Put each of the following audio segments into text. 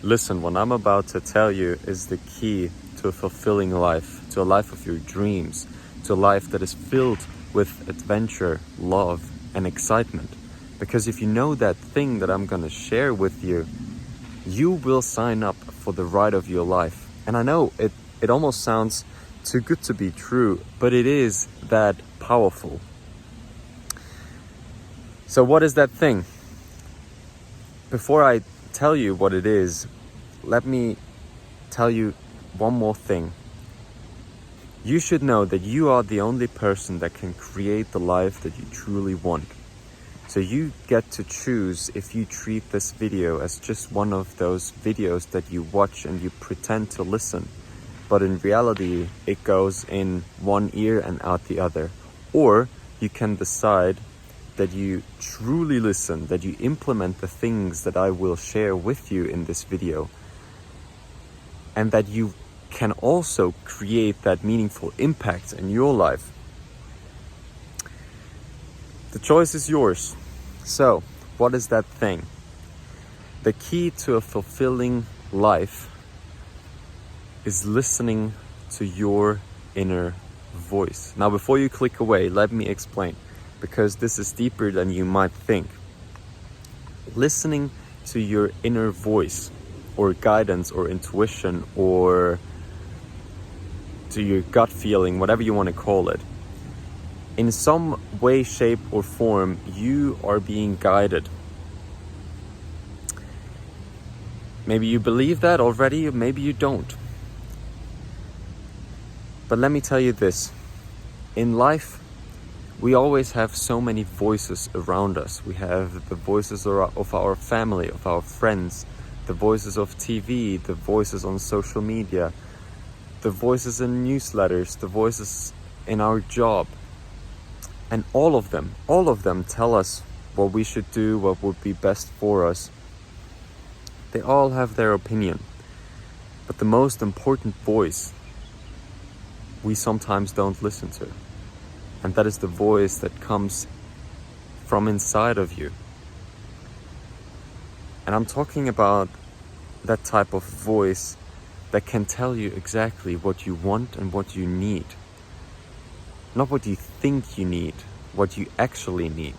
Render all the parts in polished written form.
Listen, what I'm about to tell you is the key to a fulfilling life, to a life of your dreams, to a life that is filled with adventure, love, and excitement. Because if you know that thing that I'm going to share with you, you will sign up for the ride of your life. And I know it almost sounds too good to be true, but it is that powerful. So what is that thing? Before I tell you what it is, let me tell you one more thing. You should know that you are the only person that can create the life that you truly want. So you get to choose if you treat this video as just one of those videos that you watch and you pretend to listen, but in reality it goes in one ear and out the other. Or you can decide that you truly listen, that you implement the things that I will share with you in this video, and that you can also create that meaningful impact in your life. The choice is yours. So, what is that thing? The key to a fulfilling life is listening to your inner voice. Now, before you click away, let me explain, because this is deeper than you might think. Listening to your inner voice, or guidance, or intuition, or to your gut feeling, whatever you want to call it. In some way, shape, or form, you are being guided. Maybe you believe that already, maybe you don't. But let me tell you this. In life, we always have so many voices around us. We have the voices of our family, of our friends, the voices of TV, the voices on social media, the voices in newsletters, the voices in our job. And all of them tell us what we should do, what would be best for us. They all have their opinion. But the most important voice we sometimes don't listen to. And that is the voice that comes from inside of you. And I'm talking about that type of voice that can tell you exactly what you want and what you need. Not what you think you need, what you actually need.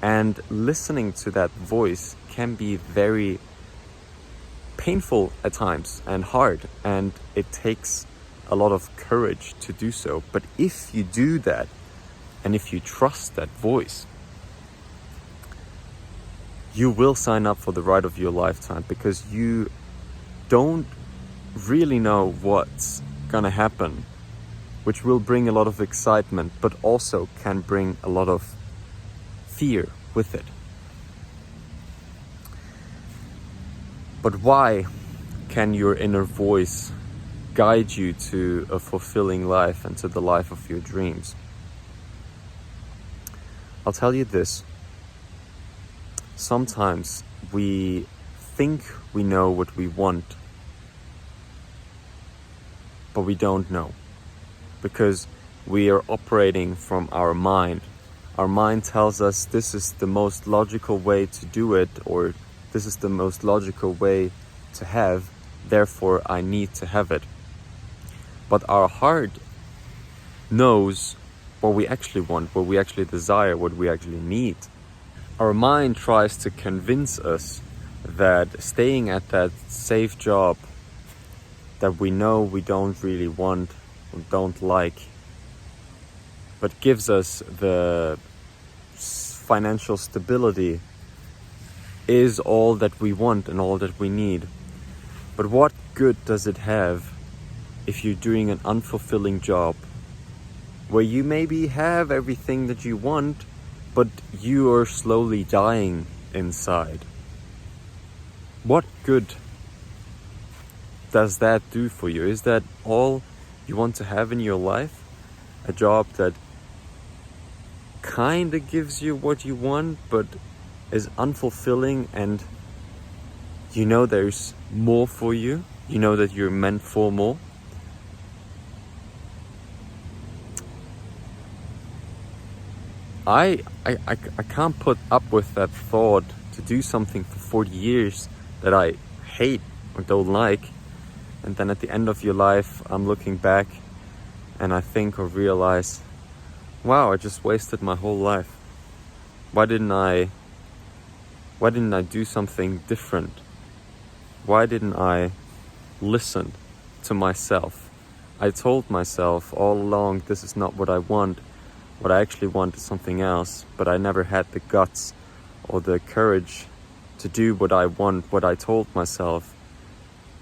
And listening to that voice can be very painful at times and hard, and it takes a lot of courage to do so. But if you do that, and if you trust that voice, you will sign up for the ride of your lifetime, because you don't really know what's gonna happen, which will bring a lot of excitement, but also can bring a lot of fear with it. But why can your inner voice guide you to a fulfilling life and to the life of your dreams? I'll tell you this. Sometimes we think we know what we want, but we don't know. Because we are operating from our mind. Our mind tells us this is the most logical way to do it, or this is the most logical way to have, therefore I need to have it. But our heart knows what we actually want, what we actually desire, what we actually need. Our mind tries to convince us that staying at that safe job that we know we don't really want, don't like, but gives us the financial stability, is all that we want and all that we need. But what good does it have if you're doing an unfulfilling job where you maybe have everything that you want, but you are slowly dying inside? What good does that do for you? Is that all you want to have in your life? A job that kind of gives you what you want, but is unfulfilling, and you know there's more for you? You know that you're meant for more? I can't put up with that thought to do something for 40 years that I hate or don't like. And then at the end of your life, I'm looking back and I think or realize, wow, I just wasted my whole life. Why didn't I do something different? Why didn't I listen to myself? I told myself all along, this is not what I want. What I actually want is something else, but I never had the guts or the courage to do what I want, what I told myself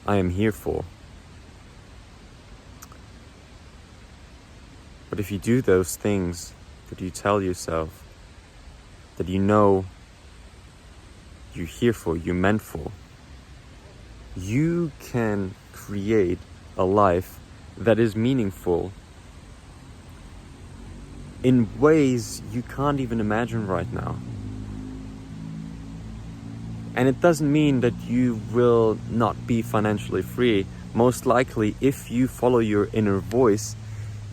I am here for. But if you do those things that you tell yourself, that you know you're here for, you're meant for, you can create a life that is meaningful in ways you can't even imagine right now. And it doesn't mean that you will not be financially free. Most likely, if you follow your inner voice,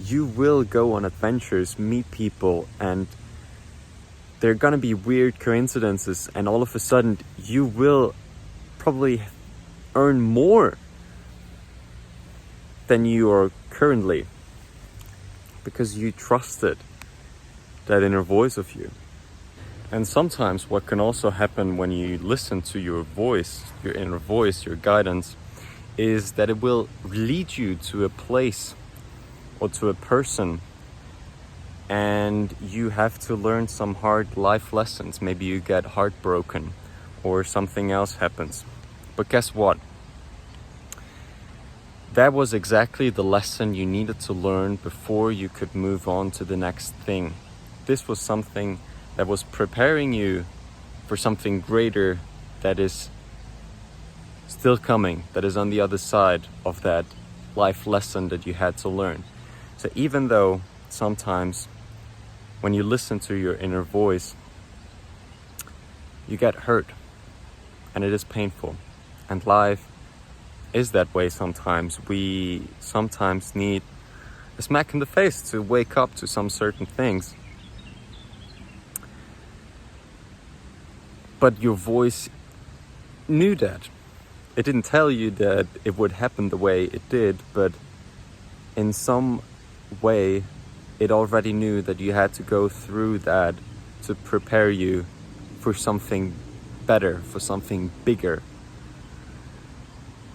you will go on adventures, meet people, and there are gonna be weird coincidences, and all of a sudden you will probably earn more than you are currently, because you trusted that inner voice of you. And sometimes what can also happen when you listen to your voice, your inner voice, your guidance, is that it will lead you to a place or to a person, and you have to learn some hard life lessons. Maybe you get heartbroken or something else happens. But guess what? That was exactly the lesson you needed to learn before you could move on to the next thing. This was something that was preparing you for something greater that is still coming, that is on the other side of that life lesson that you had to learn. So even though sometimes when you listen to your inner voice, you get hurt and it is painful, and life is that way sometimes. We sometimes need a smack in the face to wake up to some certain things. But your voice knew that. It didn't tell you that it would happen the way it did, but in some way it already knew that you had to go through that to prepare you for something better, for something bigger.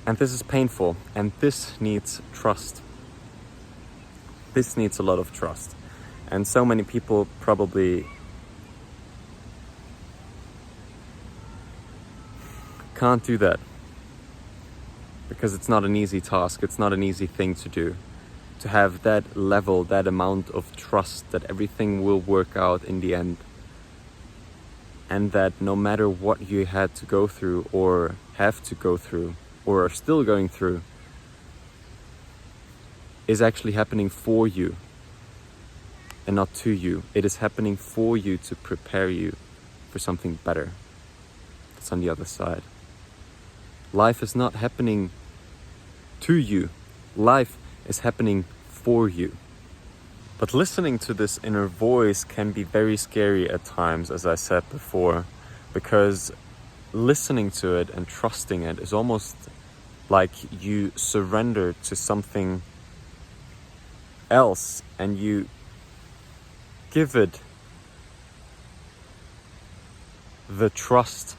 And this is painful, and this needs trust. This needs a lot of trust. And so many people probably can't do that, because it's not an easy task, it's not an easy thing to do. To have that level, that amount of trust that everything will work out in the end, and that no matter what you had to go through or have to go through or are still going through is actually happening for you and not to you. It is happening for you to prepare you for something better that's on the other side. Life is not happening to you. Life is happening for you. But listening to this inner voice can be very scary at times, as I said before, because listening to it and trusting it is almost like you surrender to something else and you give it the trust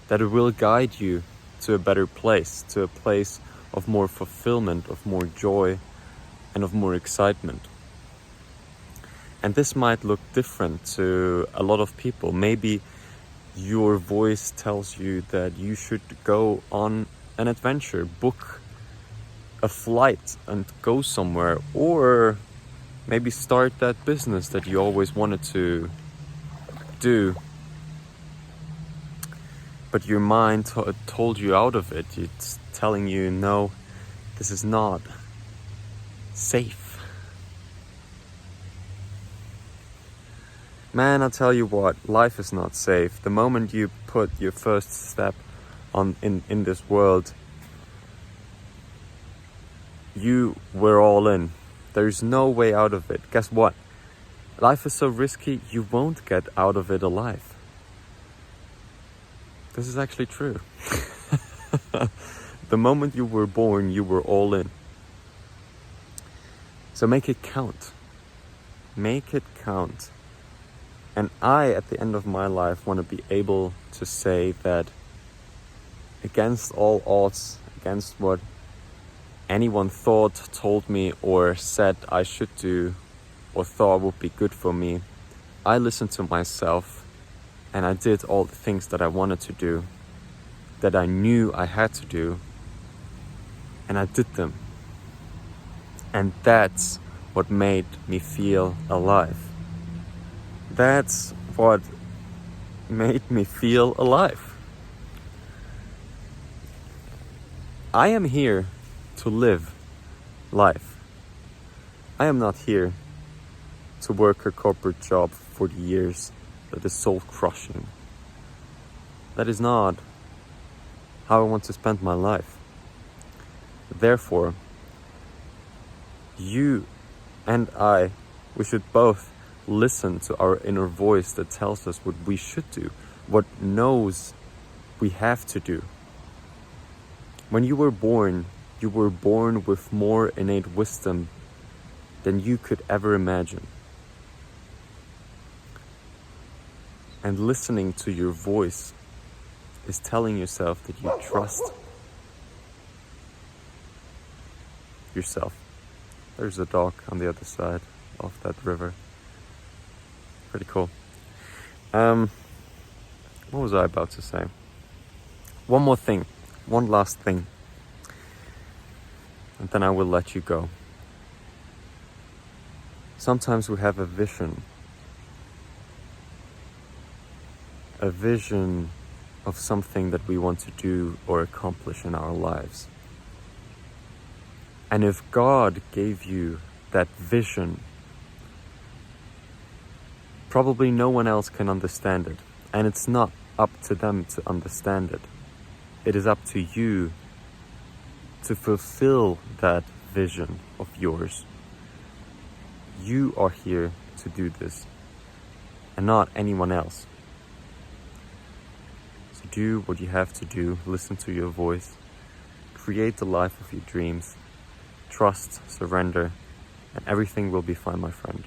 that it will guide you to a better place, to a place of more fulfillment, of more joy, and of more excitement. And this might look different to a lot of people. Maybe your voice tells you that you should go on an adventure, book a flight and go somewhere, or maybe start that business that you always wanted to do. But your mind told you out of it. It's telling you, no, this is not safe. Man, I tell you what, life is not safe. The moment you put your first step in this world, you were all in. There's no way out of it. Guess what? Life is so risky, you won't get out of it alive. This is actually true. The moment you were born, you were all in. So make it count. Make it count. And I, at the end of my life, want to be able to say that against all odds, against what anyone thought, told me, or said I should do, or thought would be good for me, I listened to myself and I did all the things that I wanted to do, that I knew I had to do, and I did them. And that's what made me feel alive. That's what made me feel alive. I am here to live life. I am not here to work a corporate job for 40 years that is soul crushing. That is not how I want to spend my life. Therefore, you and I, we should both listen to our inner voice that tells us what we should do, what knows we have to do. When you were born with more innate wisdom than you could ever imagine. And listening to your voice is telling yourself that you trust yourself. There's a dog on the other side of that river. Pretty cool. What was I about to say? One more thing. One last thing. And then I will let you go. Sometimes we have a vision. A vision of something that we want to do or accomplish in our lives. And if God gave you that vision, probably no one else can understand it. And it's not up to them to understand it. It is up to you to fulfill that vision of yours. You are here to do this, and not anyone else. So do what you have to do, listen to your voice, create the life of your dreams, trust, surrender, and everything will be fine, my friend.